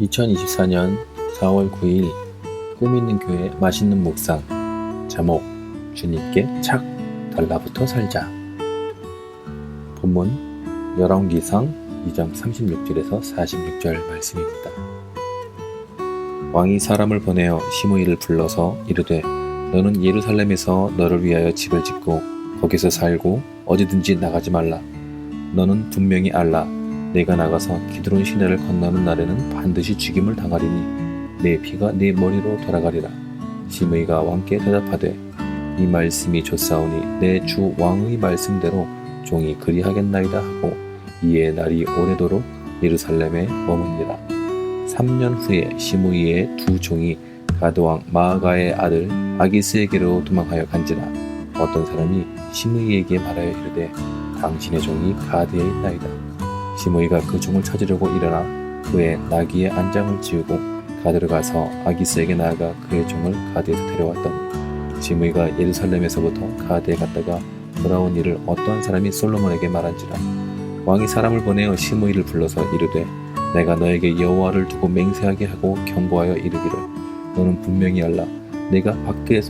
2024년 4월 9일 꿈 있는 교회 맛있는 묵상. 제목, 주님께 착 달라붙어 살자. 본문 열왕기상 2장 36절에서 46절 말씀입니다. 왕이 사람을 보내어 시므이를 불러서 이르되 너는 예루살렘에서 너를 위하여 집을 짓고 거기서 살고 어디든지 나가지 말라. 너는 분명히 알라. 내가 나가서 기드론 시내를 건너는 날에는 반드시 죽임을 당하리니 내 피가 내 머리로 돌아가리라. 시므이가 왕께 대답하되 이 말씀이 좋사오니 내 주 왕의 말씀대로 종이 그리하겠나이다 하고 이에 날이 오래도록 예루살렘에 머문니라. 3년 후에 시므이의 두 종이 가드왕 마아가의 아들 아기스에게로 도망하여 간지라. 어떤 사람이 시므이에게 말하여 이르되 당신의 종이 가드에 있나이다. 시므이가 그 종을 찾으려고 일어나 그의 나귀의 안장을 지우고 가드로 가서 아기스에게 나아가 그의 종을 가드에서 데려왔더니 시므이가 예루살렘에서부터 가드에 갔다가 돌아온 일을 어떠한 사람이 솔로몬에게 말한지라. 왕이 사람을 보내어 시므이를 불러서 이르되 내가 너에게 여호와를 두고 맹세하게 하고 경고하여 이르기를 너는 분명히 알라. 내가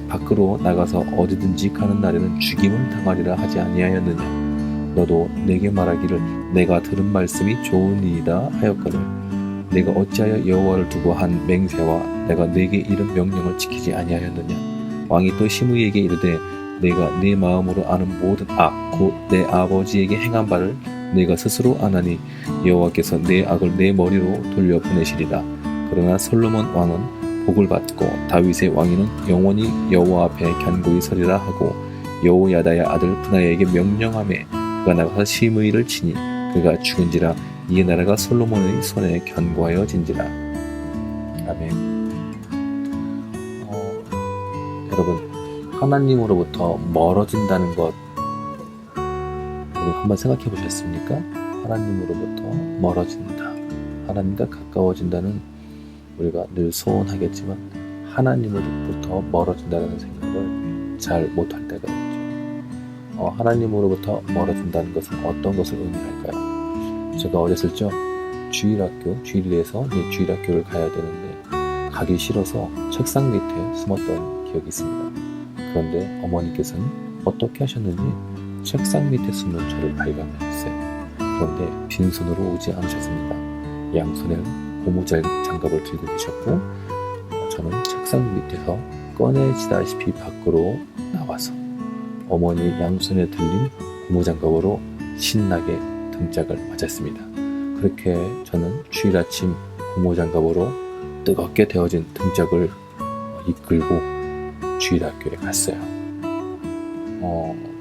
밖으로 나가서 어디든지 가는 날에는 죽임을 당하리라 하지 아니하였느냐. 너도 내게 말하기를 내가 들은 말씀이 좋으니이다 하였거늘 내가 어찌하여 여호와를 두고 한 맹세와 내가 내게 이른 명령을 지키지 아니하였느냐. 왕이 또 시므이에게 이르되 내가 내 마음으로 아는 모든 악 곧 내 아버지에게 행한 바를 내가 스스로 아나니 여호와께서 내 악을 내 머리로 돌려 보내시리라. 그러나 솔로몬 왕은 복을 받고 다윗의 왕위는 영원히 여호와 앞에 견고히 서리라 하고 여호야다의 아들 브나야에게 명령하매 그가 나가서 시므이를 치니 그가 죽은지라. 이 나라가 솔로몬의 손에 견고하여진지라. 아멘. 여러분, 하나님으로부터 멀어진다는 것 한번 생각해 보셨습니까? 하나님으로부터 멀어진다, 하나님과 가까워진다는 우리가 늘 소원하겠지만 하나님으로부터 멀어진다는 생각을 잘 못할 때가 있죠. 하나님으로부터 멀어진다는 것은 어떤 것을 의미할까요? 제가 어렸을 적 주일학교에서 주일학교를 가야 되는데 가기 싫어서 책상 밑에 숨었던 기억이 있습니다. 그런데 어머니께서는 어떻게 하셨는지 책상 밑에 숨는 저를 발견하셨어요. 그런데 빈손으로 오지 않으셨습니다. 양손에 고무장갑을 들고 계셨고 저는 책상 밑에서 꺼내지다시피 밖으로 나와서 어머니 양손에 들린 고무장갑으로 신나게 등짝을 맞았습니다. 그렇게 저는 주일 아침 고무장갑으로 뜨겁게 데워진 등짝을 이끌고 주일학교에 갔어요.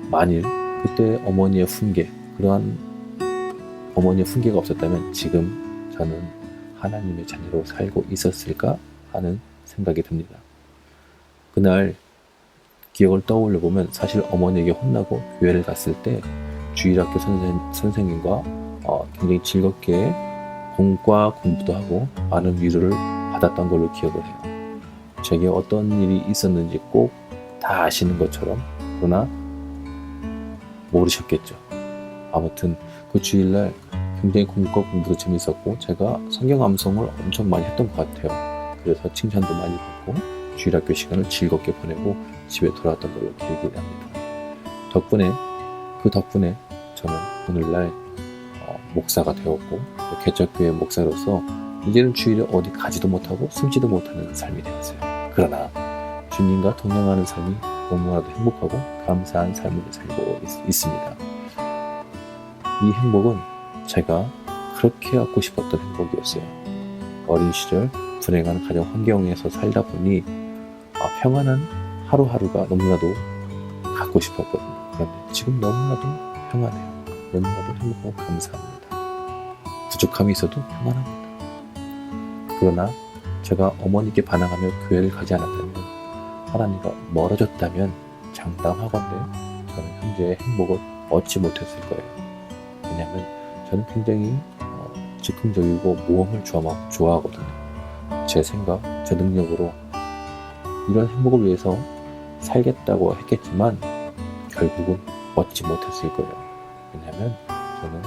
만일 그때 그러한 어머니의 훈계가 없었다면 지금 저는 하나님의 자녀로 살고 있었을까 하는 생각이 듭니다. 그날 기억을 떠올려 보면 사실 어머니에게 혼나고 교회를 갔을 때 주일학교 선생님과 굉장히 즐겁게 공과 공부도 하고 많은 위로를 받았던 걸로 기억을 해요. 제게 어떤 일이 있었는지 꼭 다 아시는 것처럼, 그러나 모르셨겠죠. 아무튼 그 주일날 굉장히 공과 공부도 재밌었고 제가 성경 암송을 엄청 많이 했던 것 같아요. 그래서 칭찬도 많이 받고 주일학교 시간을 즐겁게 보내고 집에 돌아왔던 걸로 기억이 납니다. 그 덕분에 저는 오늘날 목사가 되었고 개척교회 목사로서 이제는 주일에 어디 가지도 못하고 숨지도 못하는 삶이 되었어요. 그러나 주님과 동행하는 삶이 너무나도 행복하고 감사한 삶을 살고 있습니다. 이 행복은 제가 그렇게 갖고 싶었던 행복이었어요. 어린 시절 불행한 가정 환경에서 살다 보니 평안한 하루하루가 너무나도 갖고 싶었거든요. 그런데 지금 너무나도 평안해요. 너무나도 행복하고 감사합니다. 부족함이 있어도 평안합니다. 그러나 제가 어머니께 반항하며 교회를 가지 않았다면, 하나님과 멀어졌다면 장담하건대 저는 현재의 행복을 얻지 못했을 거예요. 왜냐하면 저는 굉장히 즉흥적이고 모험을 좋아하거든요. 제 생각, 제 능력으로 이런 행복을 위해서 살겠다고 했겠지만 결국은 얻지 못했을 거예요. 왜냐하면 저는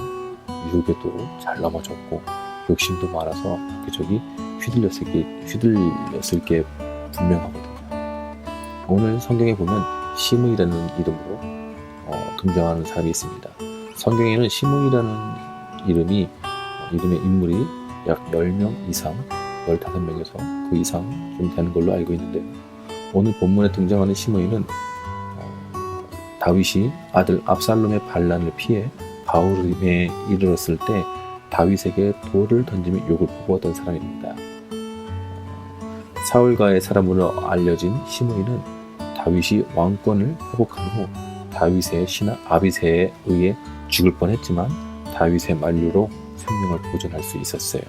유혹에도 잘 넘어졌고 욕심도 많아서 여기저기 휘둘렸을 게 분명하거든요. 오늘 성경에 보면 시므이라는 이름으로 등장하는 사람이 있습니다. 성경에는 시므이라는 이름의 인물이 약 10명 이상, 15명에서 그 이상 좀 되는 걸로 알고 있는데요. 오늘 본문에 등장하는 시므이는 다윗이 아들 압살롬의 반란을 피해 바울임에 이르렀을 때 다윗에게 돌을 던지며 욕을 퍼부었던 사람입니다. 사울가의 사람으로 알려진 시므이는 다윗이 왕권을 회복한 후 다윗의 신하 아비새에 의해 죽을 뻔했지만 다윗의 만류로 생명을 보존할 수 있었어요.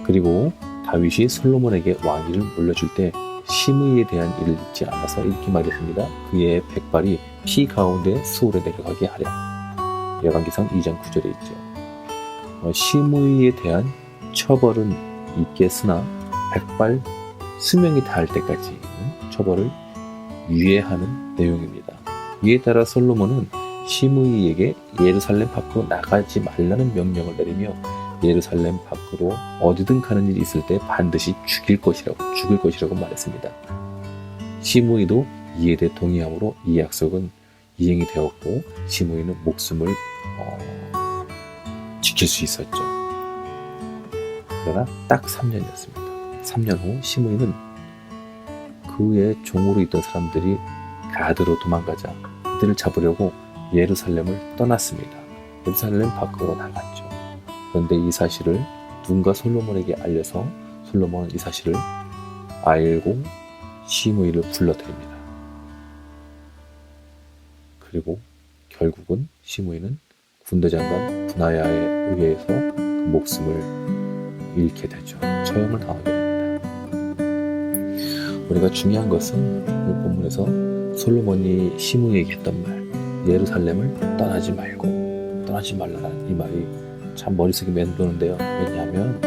그리고 다윗이 솔로몬에게 왕위를 물려줄 때 시므이에 대한 일을 잊지 않아서 이렇게 말했습니다. 그의 백발이 피 가운데 수월에 내려가게 하랴. 열왕기상 2장 9절에 있죠. 시므이에 대한 처벌은 있겠으나 백발 수명이 닿을 때까지 처벌을 유예하는 내용입니다. 이에 따라 솔로몬은 시므이에게 예루살렘 밖으로 나가지 말라는 명령을 내리며 예루살렘 밖으로 어디든 가는 일이 있을 때 반드시 죽일 것이라고 말했습니다. 시므이도 이에 대해 동의함으로 이 약속은 이행이 되었고 시므이는 목숨을 지킬 수 있었죠. 그러나 딱 3년이었습니다. 3년 후 시므이는 그의 종으로 있던 사람들이 가드로 도망가자 그들을 잡으려고 예루살렘을 떠났습니다. 예루살렘 밖으로 나갔죠. 그런데 이 사실을 누군가 솔로몬에게 알려서 솔로몬은 이 사실을 알고 시므이를 불러들입니다. 그리고 결국은 시므이는 군대장관 분하야에 의해서 그 목숨을 잃게 되죠. 처형을 당하게 됩니다. 우리가 중요한 것은 이 본문에서 솔로몬이 시므이에게 했던 말, 예루살렘을 떠나지 말라는 이 말이 참 머릿속에 맴도는데요. 왜냐하면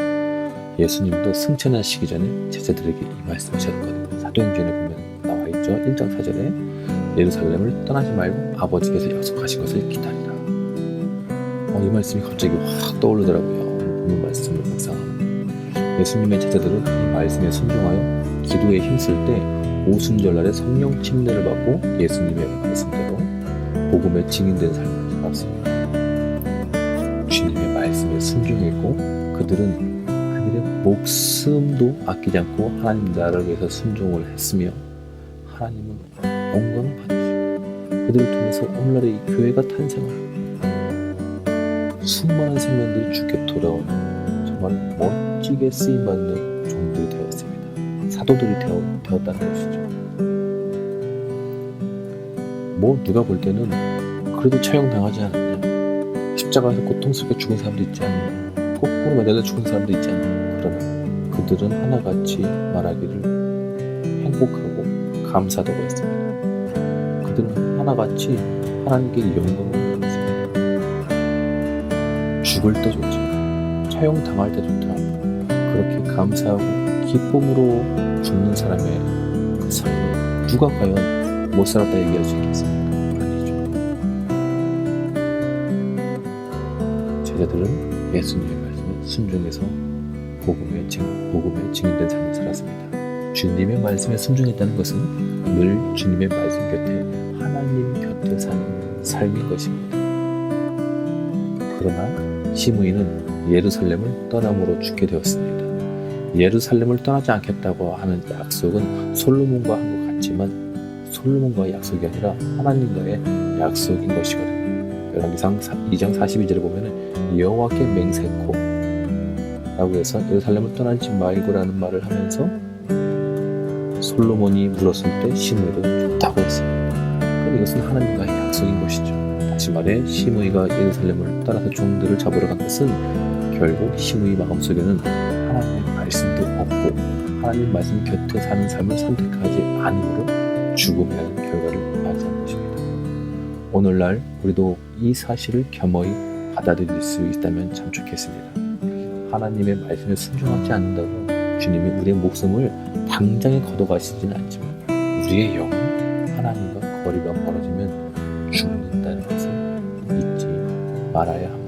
예수님도 승천하시기 전에 제자들에게 이 말씀하셨거든요. 사도행전에 보면 나와있죠. 1장 4절에 예루살렘을 떠나지 말고 아버지께서 약속하신 것을 기다리라. 이 말씀이 갑자기 확 떠오르더라고요. 이 말씀을 묵상하면 예수님의 제자들은 이 말씀에 순종하여 기도에 힘쓸 때 오순절날에 성령 침례를 받고 예수님의 말씀대로 복음의 증인된 삶을 살았습니다. 주님의 말씀에 순종했고 그들의 목숨도 아끼지 않고 하나님 나라를 위해서 순종을 했으며 하나님은 영광을 받으시고 그들을 통해서 오늘날의 이 교회가 탄생을 수많은 생명들이 주께 돌아오는 정말 멋지게 쓰임받는 종들이 되었습니다. 사도들이 되었다는 것이죠. 누가 볼 때는 그래도 처형당하지 않았냐, 십자가에서 고통스럽게 죽은 사람도 있지 않냐, 거꾸로 매달려 죽은 사람도 있지 않냐. 그러나 그들은 하나같이 말하기를 행복하고 감사하다고 했습니다. 그들은 하나같이 하나님께 영광을 드렸습니다. 죽을 때 좋지만 처형당할 때 좋다. 그렇게 감사하고 기쁨으로 죽는 사람의 그 삶을 누가 과연 못 살았다 얘기할 수 있겠습니까? 아니죠. 제자들은 예수님의 말씀에 순종해서 복음의 증인된 삶을 살았습니다. 주님의 말씀에 순종했다는 것은 늘 주님의 말씀 곁에 하나님 곁에 사는 삶일 것입니다. 그러나 시므이는 예루살렘을 떠남으로 죽게 되었습니다. 예루살렘을 떠나지 않겠다고 하는 약속은 솔로몬과 한 것 같지만 솔로몬과의 약속이 아니라 하나님과의 약속인 것이거든요. 열왕기상 2장 42절에 보면 여호와께 맹세코 라고 해서 예루살렘을 떠나지 말고라는 말을 하면서 솔로몬이 물었을 때 시므이도 좋다고 했습니다. 그럼 이것은 하나님과의 약속인 것이죠. 다시 말해 시므이가 예루살렘을 떠나서 종들을 잡으러 간 것은 결국 시므이 마음속에는 하나님의 말씀도 없고 하나님 말씀 곁에 사는 삶을 선택하지 않으므로 죽음이라는 결과를 맞이한 것입니다. 오늘날 우리도 이 사실을 겸허히 받아들일 수 있다면 참 좋겠습니다. 하나님의 말씀에 순종하지 않는다고 주님이 우리의 목숨을 당장에 걷어가시지는 않지만 우리의 영은 하나님과 거리가 멀어지면 죽는다는 것을 잊지 말아야 합니다.